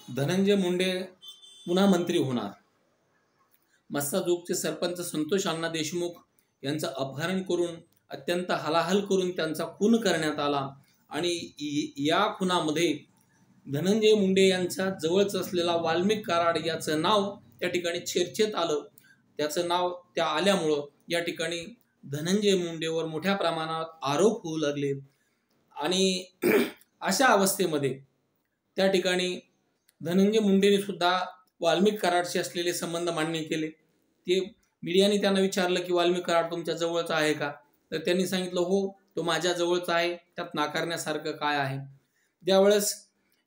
धनंजय मुंडे पुन्हा मंत्री होणार. मस्साजोगचे सरपंच संतोष अण्णा देशमुख यांचं अपहरण करून अत्यंत हलाहल करून त्यांचा खून करण्यात आला आणि या खुनामध्ये धनंजय मुंडे यांच्या जवळच असलेला वाल्मिक कराड याचं नाव त्या ठिकाणी चर्चेत आलं. त्याचं नाव त्या आल्यामुळं या ठिकाणी धनंजय मुंडेवर मोठ्या प्रमाणात आरोप होऊ लागले आणि अशा अवस्थेमध्ये त्या ठिकाणी धनंजय मुंडेने सुद्धा वाल्मिक कराडशी असलेले संबंध मान्य केले. ते मीडियाने त्यांना विचारलं की वाल्मिक कराड तुमच्या जवळचा आहे का, तर त्यांनी सांगितलं हो तो माझ्या जवळचा आहे, त्यात नाकारण्यासारखं काय आहे. ज्यावेळेस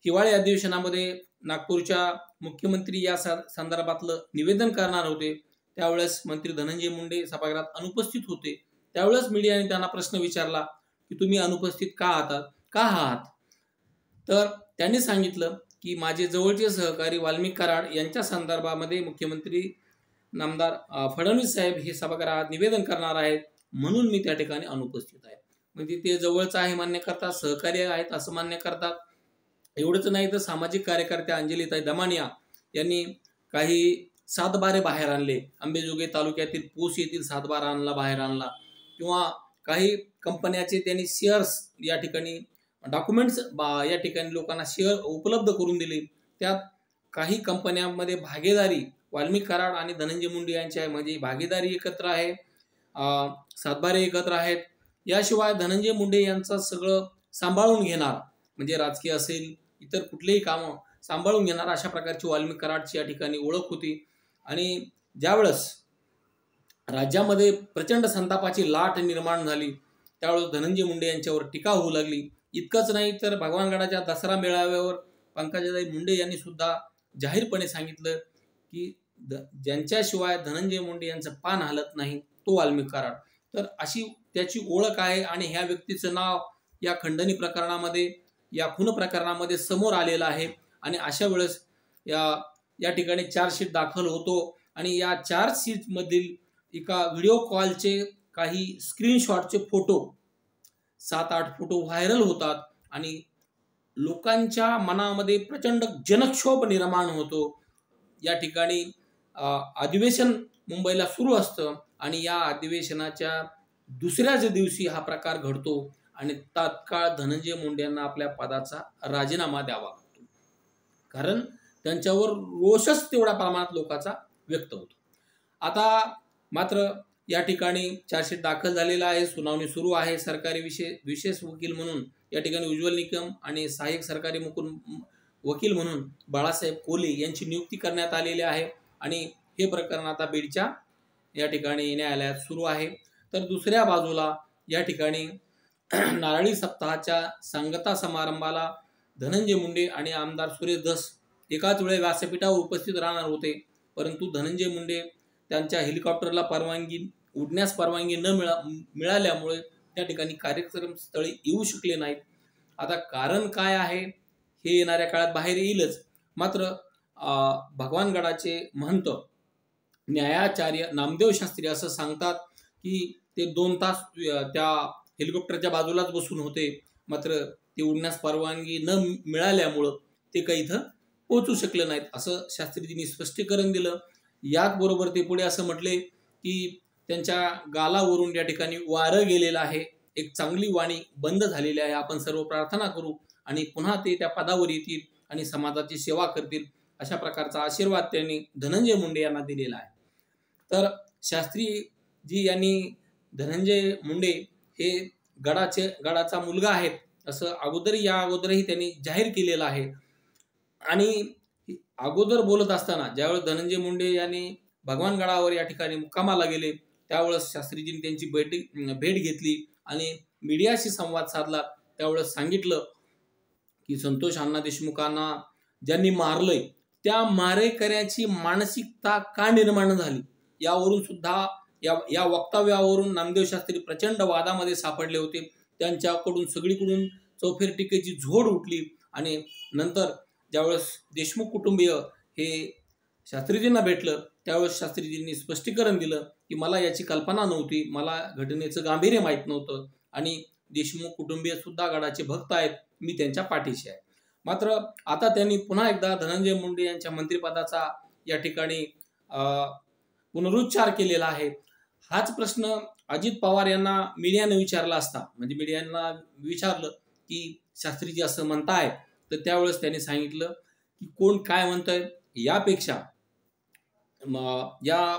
हिवाळी अधिवेशनामध्ये नागपूरच्या मुख्यमंत्री या संदर्भातलं निवेदन करणार होते त्यावेळेस मंत्री धनंजय मुंडे सभागृहात अनुपस्थित होते. त्यावेळेस मीडियाने त्यांना प्रश्न विचारला की तुम्ही अनुपस्थित का आहात. तर त्यांनी सांगितलं की माझे जवळचे सहकारी वाल्मिक कराड यांच्या संदर्भामध्ये मुख्यमंत्री नामदार फडणवीस साहेब हे सभागृहात निवेदन करणार आहेत म्हणून मी त्या ठिकाणी अनुपस्थित आहे. म्हणजे ते जवळचं आहे मान्य करतात, सहकारी आहेत असं मान्य करतात. एवढंच नाही तर सामाजिक कार्यकर्त्या अंजलीताई दमानिया यांनी काही सातबारे बाहेर आणले. अंबेजोगाई तालुक्यातील पोस येथील सातबारा बाहेर आणला किंवा काही कंपन्याचे त्यांनी शेअर्स या ठिकाणी डॉक्युमेंट्स या ठिकाणी लोकांना शेअर उपलब्ध करून दिले. त्यात काही कंपन्यांमध्ये भागीदारी वाल्मिक कराड आणि धनंजय मुंडे यांच्या म्हणजे भागीदारी एकत्र आहे, सातबारे एकत्र आहेत. याशिवाय धनंजय मुंडे यांचं सगळं सांभाळून घेणार म्हणजे राजकीय असेल इतर कुठलेही कामं सांभाळून घेणार अशा प्रकारची वाल्मिक कराडची या ठिकाणी ओळख होती. आणि ज्यावेळेस राज्यामध्ये प्रचंड संतापाची लाट निर्माण झाली त्यावेळेस धनंजय मुंडे यांच्यावर टीका होऊ लागली. इतकंच नाही तर भगवानगडाच्या दसरा मेळाव्यावर पंकजाताई मुंडे यांनी सुद्धा जाहीरपणे सांगितलं की ज्यांच्याशिवाय धनंजय मुंडे यांचं पान हलत नाही तो वाल्मिक कराड. तर अशी त्याची ओळख आहे आणि ह्या व्यक्तीचं नाव या खंडणी प्रकरणामध्ये या खून प्रकरणामध्ये समोर आलेलं आहे. आणि अशा वेळेस या ठिकाणी चार्जशीट दाखल होतो आणि या चार्जशीटमधील एका व्हिडिओ कॉलचे काही स्क्रीनशॉटचे फोटो 7-8 फोटो व्हायरल होतात आणि लोकांच्या मनामध्ये प्रचंड जनक्षोभ निर्माण होतो. या ठिकाणी अधिवेशन मुंबईला सुरू असतं आणि या अधिवेशनाच्या दुसऱ्याच दिवशी हा प्रकार घडतो आणि तात्काळ धनंजय मुंडे यांना आपल्या पदाचा राजीनामा द्यावा लागतो. कारण त्यांच्यावर रोषच तेवढ्या प्रमाणात लोकांचा व्यक्त होतो. आता मात्र या ठिकाणी चार्जशीट दाखल झालेला आहे, सुनावणी सुरू आहे. सरकारी विशेष वकील म्हणून या ठिकाणी उज्ज्वल निकम आणि सहाय्यक सरकारी वकील म्हणून बाळासाहेब कोले यांची नियुक्ती करण्यात आलेली आहे आणि हे प्रकरण आता बीडच्या या ठिकाणी न्यायालयात सुरू आहे. तर दुसऱ्या बाजूला या ठिकाणी नारळी सप्ताहाच्या सांगता समारंभाला धनंजय मुंडे आणि आमदार सुरेश धस एकाच वेळी व्यासपीठावर उपस्थित राहणार होते. परंतु धनंजय मुंडे त्यांच्या हेलिकॉप्टरला उडण्यास परवानगी न मिळाल्यामुळे त्या ठिकाणी कार्यक्रम स्थळी येऊ शकले नाहीत. आता कारण काय आहे हे येणाऱ्या काळात बाहेर येईलच. मात्र भगवानगडाचे महंत न्यायाचार्य नामदेव शास्त्री असं सांगतात की ते 2 तास त्या हेलिकॉप्टरच्या बाजूलाच बसून होते, मात्र ते उडण्यास परवानगी न मिळाल्यामुळं ते काही इथं पोहोचू शकले नाहीत असं शास्त्रीजींनी स्पष्टीकरण दिलं. याचबरोबर ते पुढे असं म्हटले की त्यांच्या गालावरून या ठिकाणी वारं गेलेलं आहे, एक चांगली वाणी बंद झालेली आहे. आपण सर्व प्रार्थना करू आणि पुन्हा ते त्या पदावर येतील आणि समाजाची सेवा करतील अशा प्रकारचा आशीर्वाद त्यांनी धनंजय मुंडे यांना दिलेला आहे. तर शास्त्रीजी यांनी धनंजय मुंडे हे गडाचा मुलगा आहेत असं या अगोदरही त्यांनी जाहीर केलेलं आहे. आणि अगोदर बोलत असताना ज्यावेळेस धनंजय मुंडे यांनी भगवानगडावर या ठिकाणी मुक्कामाला गेले त्यावेळेस शास्त्रीजींनी त्यांची भेट घेतली आणि मीडियाशी संवाद साधला. त्यावेळेस सांगितलं की संतोष अण्णा देशमुखांना ज्यांनी मारलंय त्या मारेकऱ्याची मानसिकता का निर्माण झाली यावरून सुद्धा या वक्तव्यावरून नामदेव शास्त्री प्रचंड वादामध्ये सापडले होते. त्यांच्याकडून सगळीकडून चौफेर टीकेची झोड उठली आणि नंतर ज्यावेळेस देशमुख कुटुंबीय हे शास्त्रीजींना भेटलं त्यावेळेस शास्त्रीजींनी स्पष्टीकरण दिलं की मला याची कल्पना नव्हती, मला घटनेचं गांभीर्य माहीत नव्हतं आणि देशमुख कुटुंबीय सुद्धा गडाचे भक्त आहेत, मी त्यांच्या पाठीशी आहे. मात्र आता त्यांनी पुन्हा एकदा धनंजय मुंडे यांच्या मंत्रिपदाचा या ठिकाणी पुनरुच्चार केलेला आहे. हाच प्रश्न अजित पवार यांना मीडियाने विचारला असता, म्हणजे मीडियाला विचारलं की शास्त्रीजी असं म्हणताय, तर त्यावेळेस त्यांनी सांगितलं की कोण काय म्हणतंय यापेक्षा या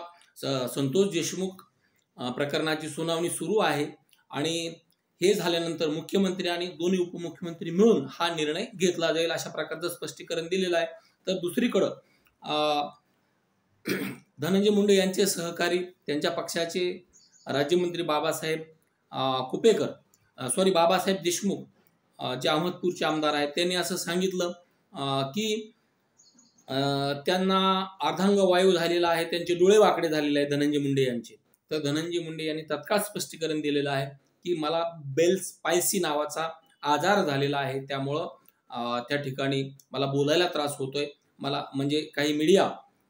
संतोष देशमुख प्रकरणाची सुनावणी सुरू आहे आणि हे झाल्यानंतर मुख्यमंत्री आणि दोन्ही उपमुख्यमंत्री मिळून हा निर्णय घेतला जाईल अशा प्रकारचं स्पष्टीकरण दिलेलं आहे. तर दुसरीकडं धनंजय मुंडे यांचे सहकारी, त्यांच्या पक्षाचे राज्यमंत्री बाबासाहेब देशमुख जे अहमदपूरचे आमदार आहेत, त्यांनी असं सांगितलं की त्यांना अर्धांग वायू झालेला आहे, त्यांचे डोळे वाकडे झालेले आहेत धनंजय मुंडे यांचे. तर धनंजय मुंडे यांनी तत्काळ स्पष्टीकरण दिलेलं आहे की मला बेल्स पायसी नावाचा आजार झालेला आहे, त्यामुळं त्या ठिकाणी मला बोलायला त्रास होतोय. मला म्हणजे काही मीडिया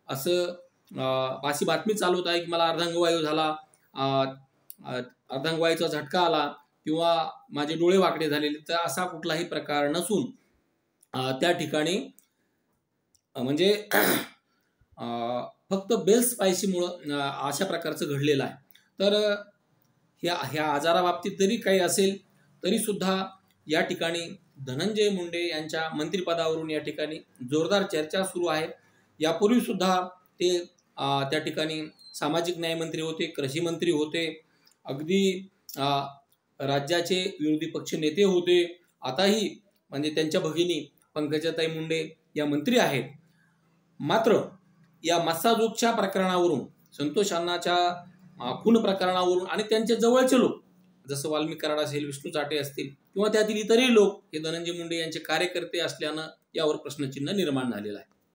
अशी बातमी चालवत आहे की मला अर्धांगवायू झाला, अर्धांगवायूचा झटका आला किंवा माझे डोळे वाकडे झालेले. तर असा कुठलाही प्रकार नसून त्या ठिकाणी म्हणजे फक्त बेल्स पायसीमुळं अशा प्रकारचं घडलेलं आहे. तर ह्या आजाराबाबतीत जरी काही असेल तरी सुद्धा या ठिकाणी धनंजय मुंडे यांच्या मंत्रिपदावरून या ठिकाणी जोरदार चर्चा सुरू आहे. यापूर्वी सुद्धा ते त्या ठिकाणी सामाजिक न्याय मंत्री होते, कृषी मंत्री होते, अगदी राज्याचे विरोधी पक्ष नेते होते. आताही म्हणजे त्यांच्या भगिनी पंकजाताई मुंडे या मंत्री आहेत. मात्र या मस्साजोगच्या प्रकरणावरून, संतोष अण्णाच्या खून प्रकरणावरून आणि त्यांच्या जवळचे लोक जसं वाल्मिक कराड असेल, विष्णू चाटे असतील किंवा त्यातील इतरही लोक हे धनंजय मुंडे यांचे कार्यकर्ते असल्यानं यावर प्रश्नचिन्ह निर्माण झालेलं आहे.